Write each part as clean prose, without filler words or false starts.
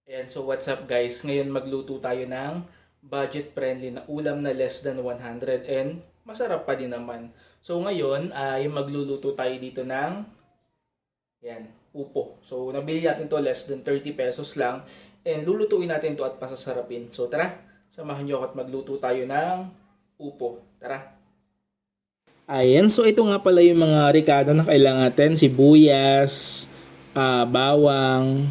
Ayan, so what's up guys? Ngayon magluto tayo ng budget-friendly na ulam na less than 100 and masarap pa din naman. So ngayon ay magluluto tayo dito ng yan, upo. So nabili natin to less than 30 pesos lang and lulutuin natin to at pasasarapin. So tara, samahan niyo ako at magluto tayo ng upo. Tara! Ayan, so ito nga pala yung mga ricado na kailangan natin. Sibuyas, bawang,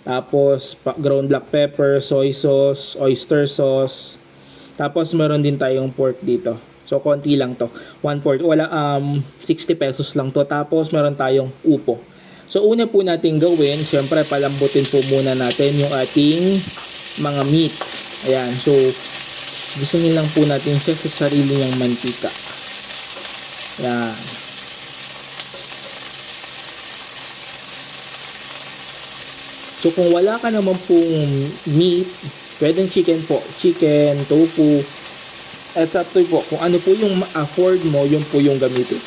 tapos ground black pepper, soy sauce, oyster sauce. Tapos meron din tayong pork dito. So konti lang to. 1/4. Wala 60 pesos lang to. Tapos meron tayong upo. So una po natin gawin, syempre palambutin po muna natin yung ating mga meat. Ayan, so gisingin lang po natin siya sa sarili niyang mantika. Ayan. So kung wala ka naman pong meat, pwedeng chicken po. Chicken, tofu, it's up to you po. Kung ano po yung ma-afford mo, yun po yung gamitin.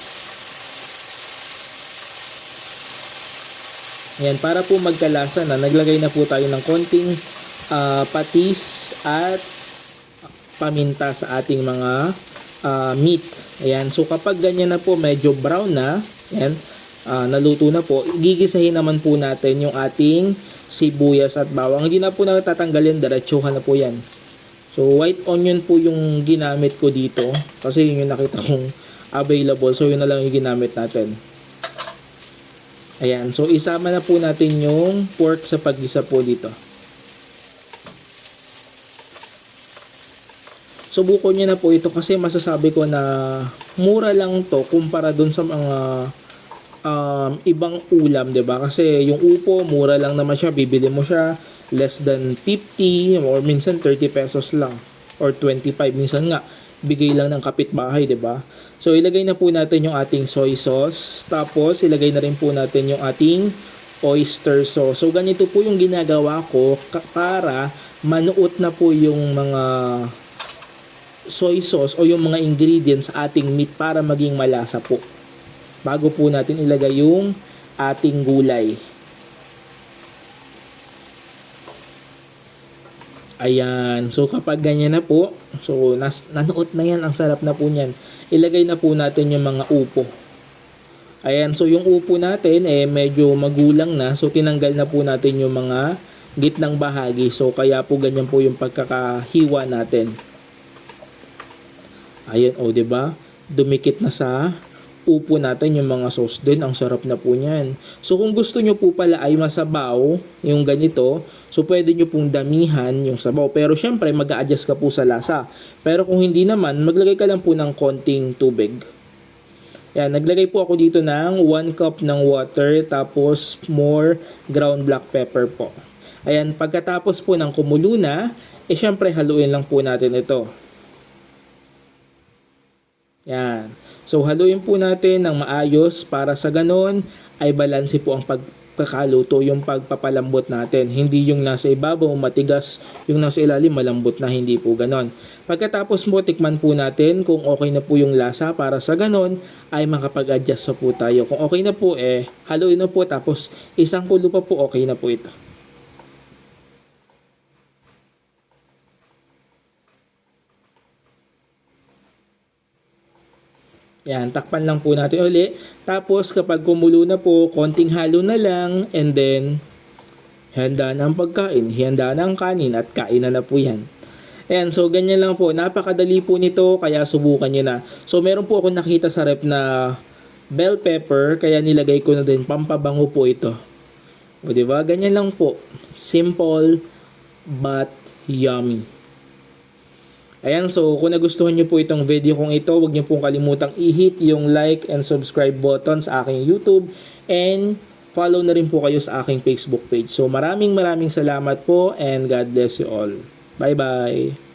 Ayan, para po magkalasa na, naglagay na po tayo ng konting patis at paminta sa ating mga meat. Ayan, so kapag ganyan na po, medyo brown na, ayan, naluto na po, gigisahin naman po natin yung ating sibuyas at bawang. Hindi na po natatanggalin, diretsuhan na po yan. So white onion po yung ginamit ko dito kasi yun yung nakita kong available, so yun na lang yung ginamit natin. Ayan, so isama na po natin yung pork sa paggisa po dito. Subukan niyo na po ito kasi masasabi ko na mura lang to kumpara dun sa mga ibang ulam, 'di ba? Kasi yung upo mura lang naman siya, bibili mo siya less than 50 or minsan 30 pesos lang or 25 minsan nga bigay lang ng kapitbahay, 'di ba? So ilagay na po natin yung ating soy sauce, tapos ilagay na rin po natin yung ating oyster sauce. So ganito po yung ginagawa ko para manuot na po yung mga soy sauce o yung mga ingredients sa ating meat para maging malasa po. Bago po natin ilagay yung ating gulay. Ayan. So kapag ganyan na po, so nanuot na yan. Ang sarap na po niyan. Ilagay na po natin yung mga upo. Ayan. So yung upo natin medyo magulang na. So tinanggal na po natin yung mga gitnang bahagi. So kaya po ganyan po yung pagkakahiwa natin. Ayan, o, diba? Dumikit na sa upo natin yung mga sauce din. Ang sarap na po niyan. So, kung gusto nyo po pala ay masabaw, yung ganito, so pwede nyo pong damihan yung sabaw. Pero, syempre, mag-a-adjust ka po sa lasa. Pero, kung hindi naman, maglagay ka lang po ng konting tubig. Yan, naglagay po ako dito ng 1 cup ng water, tapos more ground black pepper po. Ayan, pagkatapos po ng kumulo na, syempre, haluin lang po natin ito. Yan. So, haluin po natin ng maayos para sa ganon ay balanse po ang pagkakaluto, yung pagpapalambot natin. Hindi yung nasa ibabaw matigas, yung nasa ilalim malambot na, hindi po ganon. Pagkatapos mo, tikman po natin kung okay na po yung lasa para sa ganon ay makapag-adjust po tayo. Kung okay na po, haluin na po, tapos isang kulo pa po, okay na po ito. Yan, takpan lang po natin uli. Tapos kapag kumulo na po, konting halo na lang and then handa na ang pagkain, handa na ang kanin at kain na po yan. Ayan, so ganyan lang po. Napakadali po nito kaya subukan nyo na. So meron po ako nakita sa rep na bell pepper kaya nilagay ko na din, pampabango po ito. O diba? Ganyan lang po. Simple but yummy. Ayan, so kung nagustuhan nyo po itong video kong ito, huwag nyo pong kalimutang i-hit yung like and subscribe button sa aking YouTube and follow na rin po kayo sa aking Facebook page. So maraming salamat po and God bless you all. Bye bye!